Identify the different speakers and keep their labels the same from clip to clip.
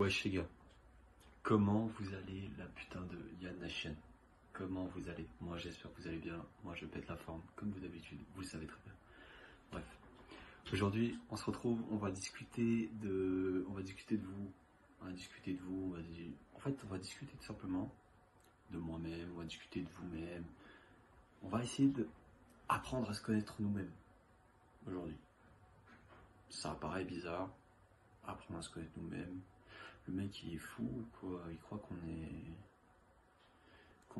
Speaker 1: Wesh les gars, comment vous allez la putain de Yann Nation? Comment vous allez? Moi j'espère que vous allez bien, moi je pète la forme comme vous d'habitude, vous le savez très bien. Bref, aujourd'hui on se retrouve, on va discuter de vous, en fait on va discuter tout simplement de moi-même, on va discuter de vous-même, on va essayer d'apprendre à se connaître nous-mêmes aujourd'hui. Ça paraît bizarre, apprendre à se connaître nous-mêmes. Le mec il est fou quoi, il croit qu'on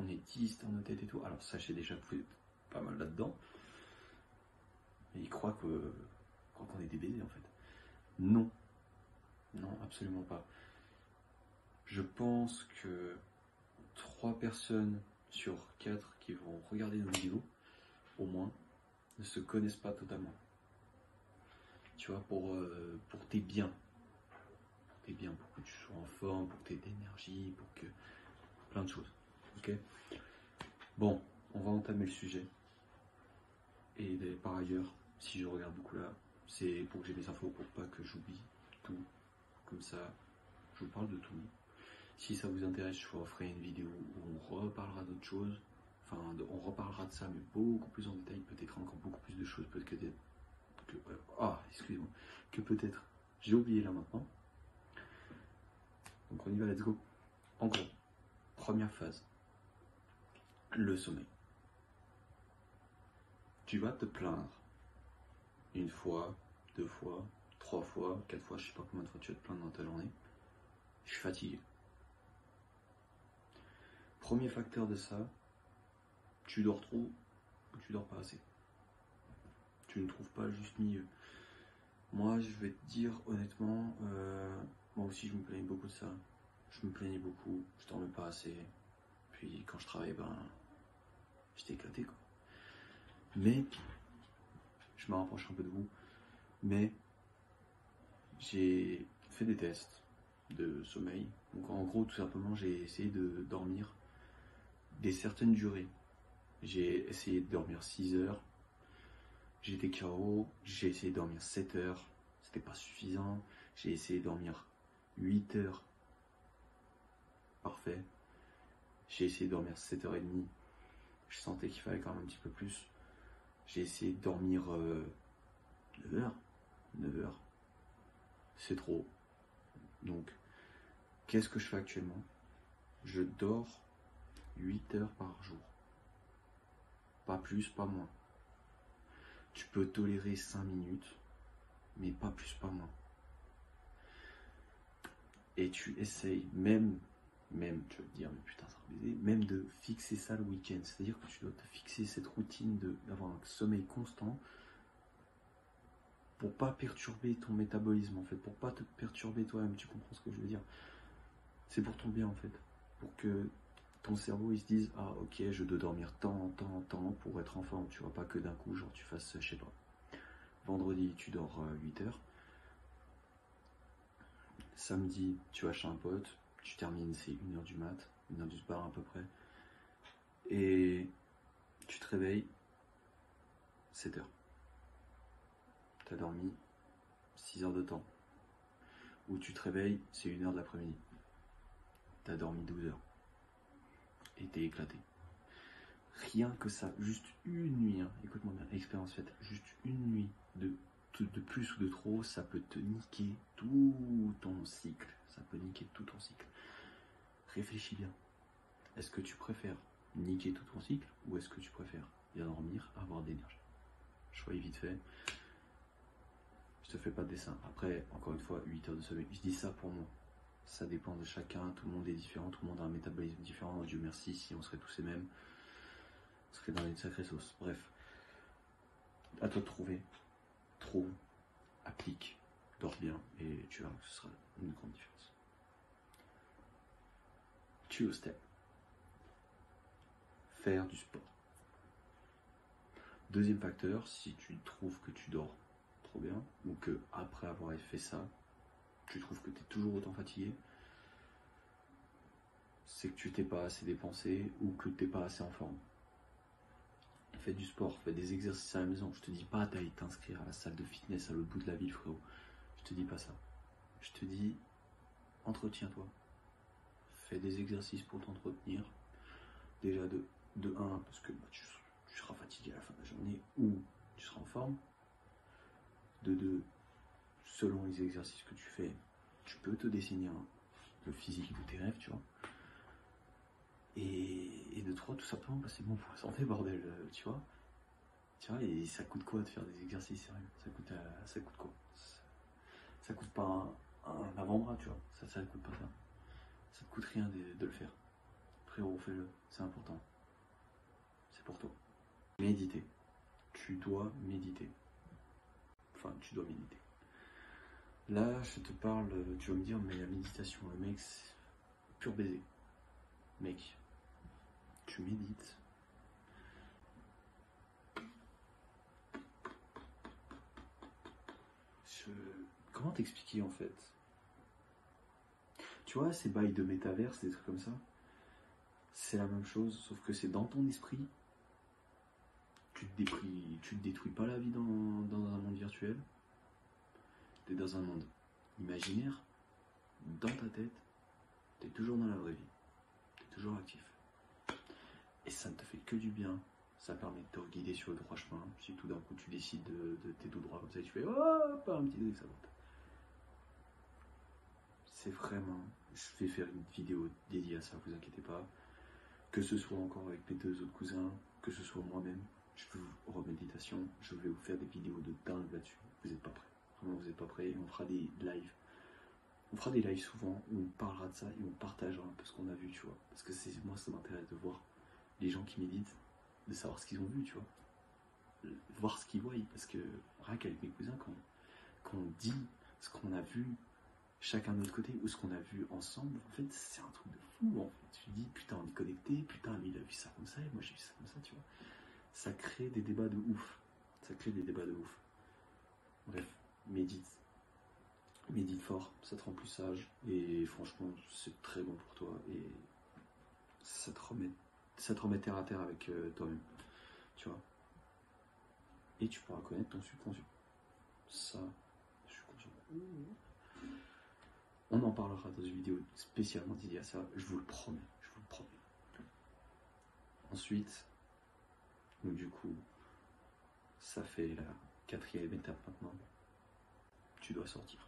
Speaker 1: est 10 dans nos têtes et tout. Alors sachez déjà que vous êtes pas mal là-dedans. Mais il croit qu'on est des bébés en fait. Non. Non, absolument pas. Je pense que 3 personnes sur 4 qui vont regarder nos vidéos, au moins, ne se connaissent pas totalement. Tu vois, pour tes biens. Pour que tu sois en forme, pour que tu aies de l'énergie, pour que... plein de choses. Ok? Bon, on va entamer le sujet. Et par ailleurs, si je regarde beaucoup là, c'est pour que j'ai des infos, pour pas que j'oublie tout. Comme ça, je vous parle de tout. Si ça vous intéresse, je vous ferai une vidéo où on reparlera d'autres choses. Enfin, on reparlera de ça, mais beaucoup plus en détail, peut-être encore beaucoup plus de choses, que peut-être j'ai oublié là maintenant. Donc on y va, let's go. En gros, première phase, le sommeil. Tu vas te plaindre 1 fois, 2 fois, 3 fois, 4 fois, je sais pas combien de fois tu vas te plaindre dans ta journée. Je suis fatigué. Premier facteur de ça, tu dors trop ou tu dors pas assez. Tu ne trouves pas le juste milieu. Moi, je vais te dire honnêtement, moi aussi je me plaignais beaucoup de ça. Je me plaignais beaucoup, je dormais pas assez. Puis quand je travaillais, j'étais éclaté quoi. Mais, je me rapproche un peu de vous, mais j'ai fait des tests de sommeil. Donc en gros, tout simplement, j'ai essayé de dormir des certaines durées. J'ai essayé de dormir 6 heures, j'étais KO, j'ai essayé de dormir 7 heures, c'était pas suffisant, j'ai essayé de dormir 8 heures, parfait, j'ai essayé de dormir 7h30, je sentais qu'il fallait quand même un petit peu plus, j'ai essayé de dormir 9 heures, c'est trop. Donc, qu'est-ce que je fais actuellement? Je dors 8 heures par jour. Pas plus, pas moins. Tu peux tolérer 5 minutes, mais pas plus, pas moins. Et tu essayes même, tu vas te dire, mais putain, ça va baiser, même de fixer ça le week-end. C'est-à-dire que tu dois te fixer cette routine d'avoir un sommeil constant pour pas perturber ton métabolisme, en fait, pour pas te perturber toi-même. Tu comprends ce que je veux dire? C'est pour ton bien, en fait. Pour que ton cerveau, il se dise, ah, ok, je dois dormir tant pour être en forme. Tu vois, pas que d'un coup, genre, tu fasses, je sais pas. Vendredi, tu dors 8 heures. Samedi, tu vas chez un pote, tu termines, c'est 1h du mat, 1h du soir à peu près. Et tu te réveilles 7 heures. Tu as dormi 6 heures de temps. Ou tu te réveilles, c'est 1h de l'après-midi. Tu as dormi 12 heures. Et t'es éclaté. Rien que ça, juste une nuit, hein, écoute-moi bien, expérience faite, juste une nuit de plus ou de trop, ça peut te niquer tout ton cycle. Ça peut niquer tout ton cycle. Réfléchis bien. Est-ce que tu préfères niquer tout ton cycle ou est-ce que tu préfères bien dormir, avoir de l'énergie? Choix vite fait. Je te fais pas de dessin. Après, encore une fois, 8 heures de sommeil. Je dis ça pour moi. Ça dépend de chacun. Tout le monde est différent. Tout le monde a un métabolisme différent. Dieu merci, si on serait tous les mêmes, on serait dans une sacrée sauce. Bref. À toi de trouver. Trouve. Applique. Dors bien. Et tu verras que ce sera une grande différence. Two step. Faire du sport. Deuxième facteur, si tu trouves que tu dors trop bien, ou que après avoir fait ça, tu trouves que tu es toujours autant fatigué, c'est que tu t'es pas assez dépensé ou que tu n'es pas assez en forme. Fais du sport, fais des exercices à la maison. Je te dis pas d'aller t'inscrire à la salle de fitness à l'autre bout de la ville, frérot. Je te dis pas ça. Je te dis, Entretiens-toi. Fais des exercices pour t'entretenir. Déjà de 1, parce que tu seras fatigué à la fin de la journée ou tu seras en forme. De 2, selon les exercices que tu fais, tu peux te dessiner le physique de tes rêves, tu vois. Et de 3, tout simplement, c'est bon pour la santé, bordel, tu vois. Tu vois, et ça coûte quoi de faire des exercices, sérieux? Ça coûte quoi? Ça coûte pas un avant-bras, tu vois. Ça ne coûte pas ça. Ça te coûte rien de le faire. Frérot, fais-le, c'est important. C'est pour toi. Méditer. Tu dois méditer. Enfin, tu dois méditer. Là, je te parle, tu vas me dire, mais la méditation, le mec, c'est pur baiser. Mec, tu médites. Comment t'expliquer en fait? Tu vois, ces bails de métaverse, des trucs comme ça, c'est la même chose, sauf que c'est dans ton esprit. Tu te détruis pas la vie dans un monde virtuel. Tu es dans un monde imaginaire, dans ta tête, tu es toujours dans la vraie vie. Tu es toujours actif. Et ça ne te fait que du bien. Ça permet de te guider sur le droit chemin. Si tout d'un coup tu décides de t'es tout droit comme ça et tu fais oh, pas un petit truc, ça va. C'est vraiment. Je vais faire une vidéo dédiée à ça, vous inquiétez pas. Que ce soit encore avec mes 2 autres cousins, que ce soit moi-même, je veux vous reméditation, je vais vous faire des vidéos de dingue là-dessus. Vous n'êtes pas prêts. Vraiment, vous n'êtes pas prêts. On fera des lives. On fera des lives souvent où on parlera de ça et on partagera un peu ce qu'on a vu, tu vois. Parce que moi, ça m'intéresse de voir les gens qui méditent, de savoir ce qu'ils ont vu, tu vois. Voir ce qu'ils voient. Parce que, rien qu'avec mes cousins, quand on dit ce qu'on a vu, chacun de notre côté, ou ce qu'on a vu ensemble, en fait, c'est un truc de fou, en fait. Tu te dis, putain, on est connecté, putain, lui, il a vu ça comme ça, et moi, j'ai vu ça comme ça, tu vois. Ça crée des débats de ouf. Ça crée des débats de ouf. Bref, médite. Médite fort, ça te rend plus sage, et franchement, c'est très bon pour toi, et ça te remet terre à terre avec toi-même, tu vois. Et tu pourras connaître ton subconscient. Ça, je suis conscient. On en parlera dans une vidéo spécialement dédiée à ça, je vous le promets, je vous le promets. Ensuite, donc du coup, ça fait la 4e étape maintenant. Tu dois sortir.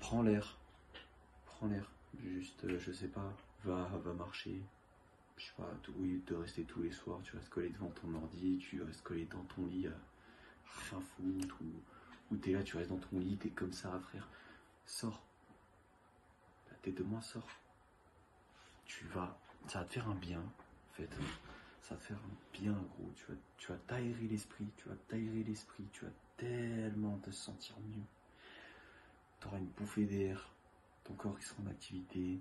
Speaker 1: Prends l'air. Juste, je sais pas, va marcher. Je sais pas, oui, de rester tous les soirs, tu restes collé devant ton ordi, tu restes collé dans ton lit à rien foutre, ou t'es là, tu restes dans ton lit, t'es comme ça, frère. Sors. La tête de moi, sors. Ça va te faire un bien, en fait. Ça va te faire un bien, gros. Tu vas t'aérer l'esprit, tu vas tellement te sentir mieux. Tu auras une bouffée d'air, ton corps qui sera en activité,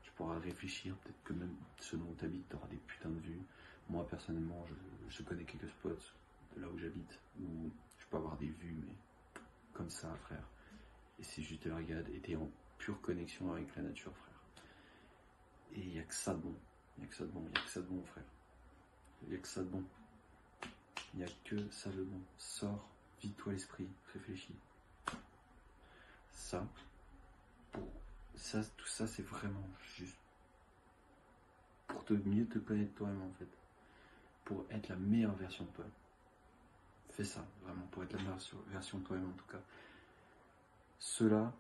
Speaker 1: tu pourras réfléchir, peut-être que même selon où tu habites, tu auras des putains de vues. Moi, personnellement, je connais quelques spots de là où j'habite, où je peux avoir des vues, mais comme ça, frère. Et c'est juste de la regade, et t'es en pure connexion avec la nature, frère. Et il n'y a que ça de bon. Il n'y a que ça de bon, frère. Il n'y a que ça de bon. Il n'y a que ça de bon. Sors, vide-toi l'esprit, réfléchis. Tout ça, c'est vraiment juste pour mieux te connaître toi-même, en fait. Pour être la meilleure version de toi. Fais ça, vraiment, pour être la meilleure version de toi-même, en tout cas. Cela,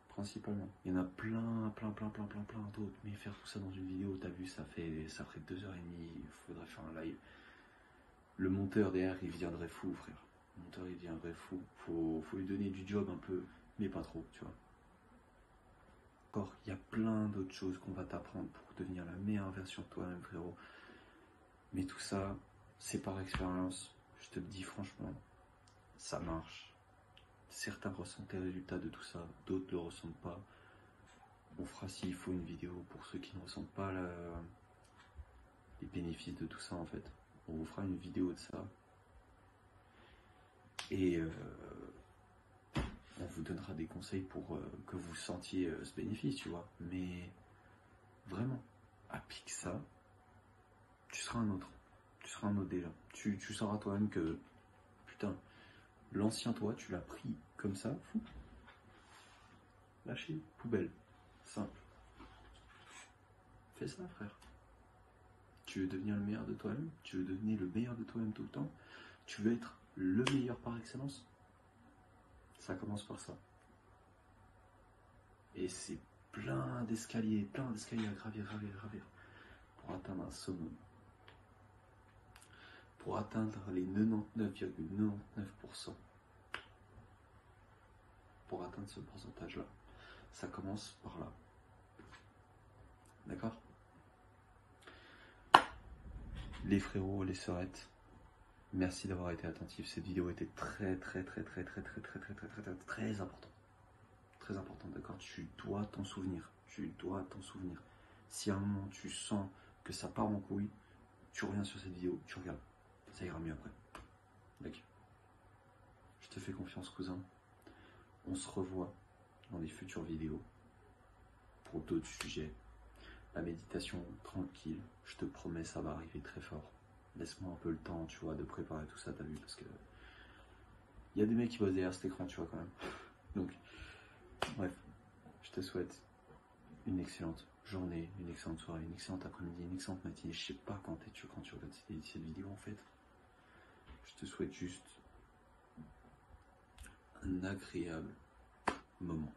Speaker 1: principalement. Il y en a plein d'autres. Mais faire tout ça dans une vidéo, t'as vu, ça ferait 2h30, il faudrait faire un live. Le monteur derrière, il viendrait fou, frère. Le monteur, il viendrait fou. Faut lui donner du job un peu, mais pas trop, tu vois. Encore, il y a plein d'autres choses qu'on va t'apprendre pour devenir la meilleure version de toi-même, frérot. Mais tout ça, c'est par expérience. Je te le dis franchement, ça marche. Certains ressentent les résultats de tout ça, d'autres ne le ressentent pas. On fera s'il faut une vidéo pour ceux qui ne ressentent pas les bénéfices de tout ça, en fait. On vous fera une vidéo de ça. Et on vous donnera des conseils pour que vous sentiez ce bénéfice, tu vois. Mais vraiment, applique ça, tu seras un autre. Tu seras un autre déjà. Tu sauras toi-même que, putain, l'ancien toi, tu l'as pris comme ça, fou. lâcher, poubelle. Simple. Fais ça, frère. Tu veux devenir le meilleur de toi-même? Tu veux devenir le meilleur de toi-même tout le temps? Tu veux être le meilleur par excellence? Ça commence par ça. Et c'est plein d'escaliers à gravir, pour atteindre un summum. Pour atteindre les 99,99%. Pour atteindre ce pourcentage-là. Ça commence par là. D'accord? Les frérots, les sœurettes, merci d'avoir été attentifs. Cette vidéo était très importante. Très important, d'accord? Tu dois t'en souvenir. Si à un moment tu sens que ça part en couille, tu reviens sur cette vidéo, tu regardes. Ça ira mieux après. D'accord? Je te fais confiance, cousin. On se revoit dans les futures vidéos pour d'autres sujets. La méditation, tranquille, je te promets, ça va arriver très fort. Laisse-moi un peu le temps, tu vois, de préparer tout ça, t'as vu, parce que il y a des mecs qui bossent derrière cet écran, tu vois, quand même. Donc, bref, je te souhaite une excellente journée, une excellente soirée, une excellente après-midi, une excellente matinée. Je sais pas quand tu regardes cette vidéo, en fait. Je te souhaite juste un agréable moment.